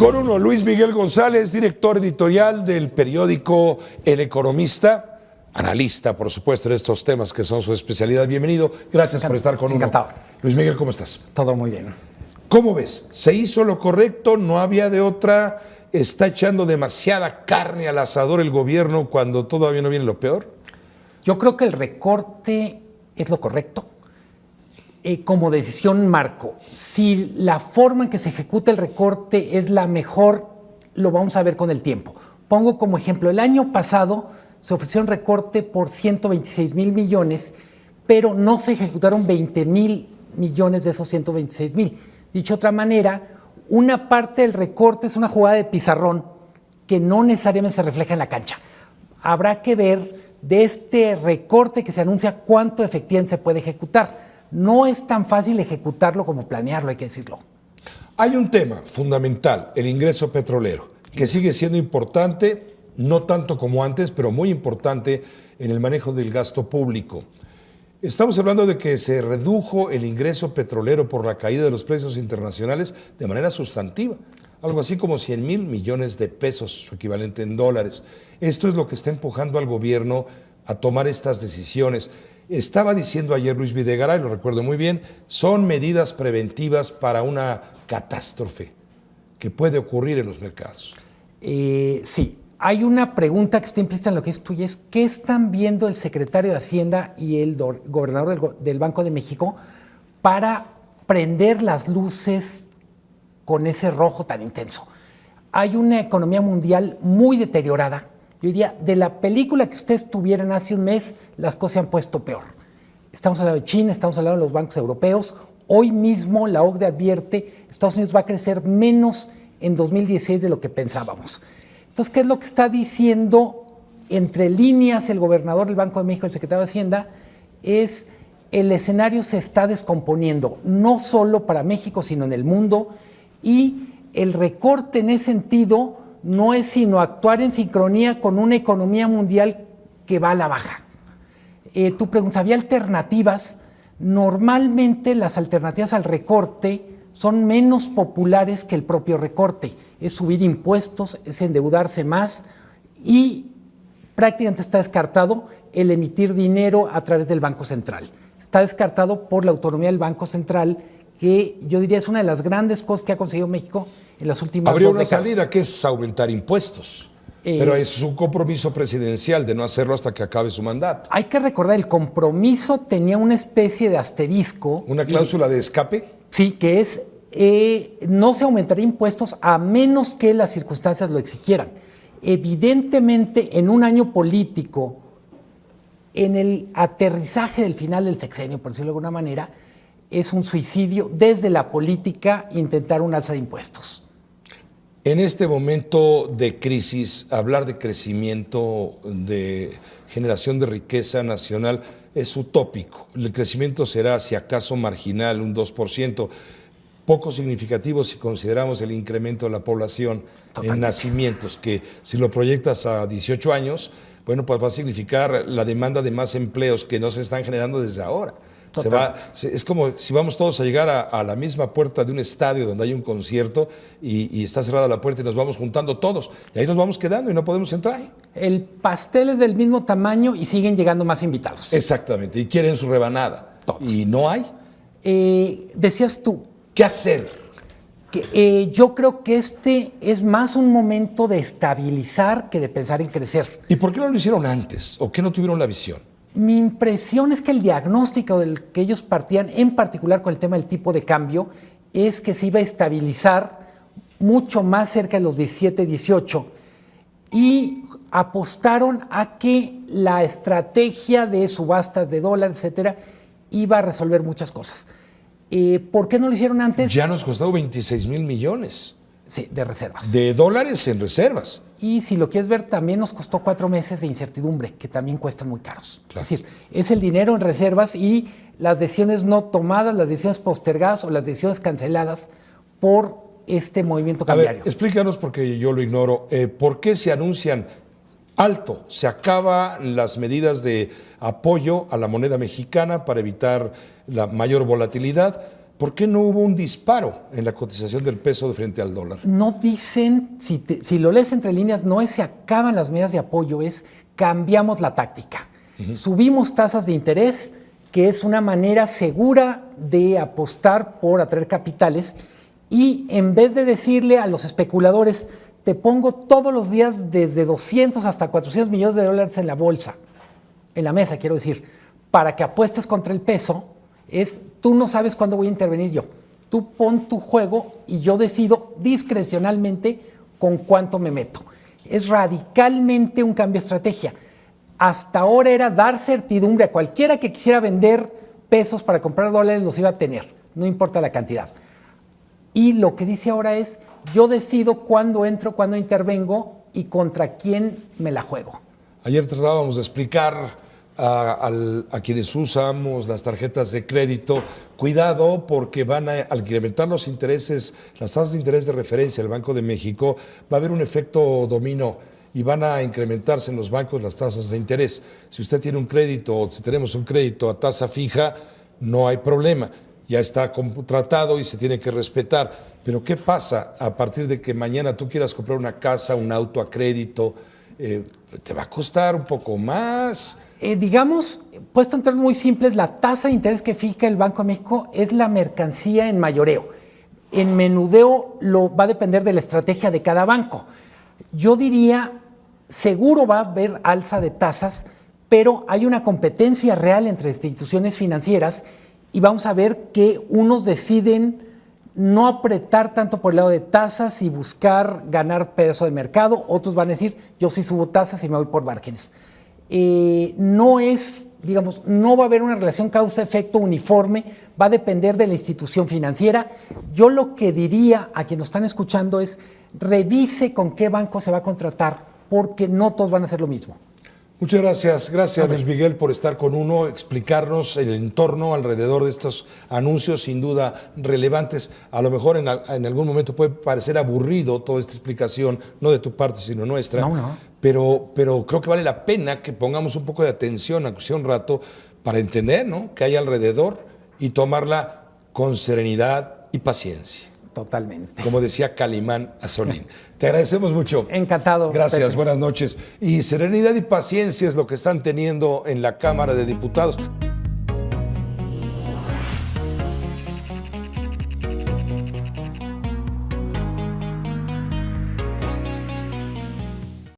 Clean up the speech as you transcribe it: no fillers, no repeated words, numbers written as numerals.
Con uno, Luis Miguel González, director editorial del periódico El Economista, analista, por supuesto, de estos temas que son su especialidad. Bienvenido, gracias por estar con Encantado. uno. Luis Miguel, ¿cómo estás? Todo muy bien. ¿Cómo ves? ¿Se hizo lo correcto? ¿No había de otra? ¿Está echando demasiada carne al asador el gobierno cuando todavía no viene lo peor? Yo creo que el recorte es lo correcto. Como decisión marco, si la forma en que se ejecuta el recorte es la mejor, lo vamos a ver con el tiempo. Pongo como ejemplo, el año pasado se ofreció un recorte por 126,000 millones, pero no se ejecutaron 20,000 millones de esos 126,000. Dicho de otra manera, una parte del recorte es una jugada de pizarrón que no necesariamente se refleja en la cancha. Habrá que ver de este recorte que se anuncia cuánto efectivamente se puede ejecutar. No es tan fácil ejecutarlo como planearlo, hay que decirlo. Hay un tema fundamental, el ingreso petrolero, que sigue siendo importante, no tanto como antes, pero muy importante en el manejo del gasto público. Estamos hablando de que se redujo el ingreso petrolero por la caída de los precios internacionales de manera sustantiva, algo así como 100,000 millones de pesos, su equivalente en dólares. Esto es lo que está empujando al gobierno a tomar estas decisiones. Estaba diciendo ayer Luis Videgaray, lo recuerdo muy bien, son medidas preventivas para una catástrofe que puede ocurrir en los mercados. Sí, hay una pregunta que está implícita en lo que es tuyo, es ¿qué están viendo el secretario de Hacienda y el gobernador del Banco de México para prender las luces con ese rojo tan intenso? Hay una economía mundial muy deteriorada. Yo diría, de la película que ustedes tuvieran hace un mes, las cosas se han puesto peor. Estamos hablando de China, estamos hablando de los bancos europeos. Hoy mismo la OCDE advierte, Estados Unidos va a crecer menos en 2016 de lo que pensábamos. Entonces, ¿qué es lo que está diciendo entre líneas el gobernador del Banco de México, el secretario de Hacienda? Es el escenario se está descomponiendo, no solo para México, sino en el mundo, y el recorte en ese sentido no es sino actuar en sincronía con una economía mundial que va a la baja. Tú preguntas, ¿había alternativas? Normalmente las alternativas al recorte son menos populares que el propio recorte. Es subir impuestos, es endeudarse más y prácticamente está descartado el emitir dinero a través del Banco Central. Está descartado por la autonomía del Banco Central, que yo diría es una de las grandes cosas que ha conseguido México en las últimas 2 décadas. Habría una salida que es aumentar impuestos, pero es un compromiso presidencial de no hacerlo hasta que acabe su mandato. Hay que recordar, el compromiso tenía una especie de asterisco. ¿Una cláusula de escape? Sí, que es no se aumentaría impuestos a menos que las circunstancias lo exigieran. Evidentemente, en un año político, en el aterrizaje del final del sexenio, por decirlo de alguna manera, es un suicidio desde la política intentar un alza de impuestos. En este momento de crisis, hablar de crecimiento, de generación de riqueza nacional es utópico. El crecimiento será, si acaso, marginal, un 2%, poco significativo si consideramos el incremento de la población en nacimientos, que si lo proyectas a 18 años, bueno, pues va a significar la demanda de más empleos que no se están generando desde ahora. Es como si vamos todos a llegar a la misma puerta de un estadio donde hay un concierto y está cerrada la puerta y nos vamos juntando todos y ahí nos vamos quedando y no podemos entrar. El pastel es del mismo tamaño y siguen llegando más invitados. Exactamente, y quieren su rebanada. Todos. Y no hay. Decías tú. ¿Qué hacer? Yo creo que este es más un momento de estabilizar que de pensar en crecer. ¿Y por qué no lo hicieron antes? ¿O qué no tuvieron la visión? Mi impresión es que el diagnóstico del que ellos partían, en particular con el tema del tipo de cambio, es que se iba a estabilizar mucho más cerca de los 17, 18 y apostaron a que la estrategia de subastas de dólares, etcétera, iba a resolver muchas cosas. ¿Por qué no lo hicieron antes? Ya nos costó 26,000 millones. Sí, de reservas. De dólares en reservas. Y si lo quieres ver, también nos costó 4 meses de incertidumbre, que también cuestan muy caros. Claro. Es decir, es el dinero en reservas y las decisiones no tomadas, las decisiones postergadas o las decisiones canceladas por este movimiento cambiario. A ver, explícanos, porque yo lo ignoro, ¿por qué se anuncian alto? Se acaban las medidas de apoyo a la moneda mexicana para evitar la mayor volatilidad. ¿por qué no hubo un disparo en la cotización del peso de frente al dólar? No dicen, si lo lees entre líneas, no es se acaban las medidas de apoyo, es cambiamos la táctica. Subimos tasas de interés, que es una manera segura de apostar por atraer capitales, y en vez de decirle a los especuladores, te pongo todos los días desde 200 hasta 400 millones de dólares en la bolsa, en la mesa, quiero decir, para que apuestes contra el peso, tú no sabes cuándo voy a intervenir yo. Tú pon tu juego y yo decido discrecionalmente con cuánto me meto. Es radicalmente un cambio de estrategia. Hasta ahora era dar certidumbre a cualquiera que quisiera vender pesos para comprar dólares, los iba a tener, no importa la cantidad. Y lo que dice ahora es, yo decido cuándo entro, cuándo intervengo y contra quién me la juego. Ayer tratábamos de explicar a quienes usamos las tarjetas de crédito, cuidado porque al incrementar los intereses, las tasas de interés de referencia del Banco de México, va a haber un efecto dominó y van a incrementarse en los bancos las tasas de interés. Si usted tiene un crédito o si tenemos un crédito a tasa fija, no hay problema, ya está contratado y se tiene que respetar. Pero ¿qué pasa a partir de que mañana tú quieras comprar una casa, un auto a crédito? Te va a costar un poco más. Digamos, puesto en términos muy simples, la tasa de interés que fija el Banco de México es la mercancía en mayoreo. En menudeo va a depender de la estrategia de cada banco. Yo diría, seguro va a haber alza de tasas, pero hay una competencia real entre instituciones financieras y vamos a ver que unos deciden no apretar tanto por el lado de tasas y buscar ganar peso de mercado, otros van a decir, yo sí subo tasas y me voy por márgenes. No va a haber una relación causa-efecto uniforme, va a depender de la institución financiera. Yo lo que diría a quienes nos están escuchando es, revise con qué banco se va a contratar, porque no todos van a hacer lo mismo. Muchas gracias. Gracias, Luis Miguel, por estar con uno, explicarnos el entorno alrededor de estos anuncios, sin duda relevantes. A lo mejor en algún momento puede parecer aburrido toda esta explicación, no de tu parte, sino nuestra. No. Pero creo que vale la pena que pongamos un poco de atención, aunque sea un rato, para entender, ¿no?, qué hay alrededor y tomarla con serenidad y paciencia. Totalmente. Como decía Calimán Azorín. Te agradecemos mucho. Encantado. Gracias, Pepe. buenas noches. Y serenidad y paciencia es lo que están teniendo en la Cámara de Diputados.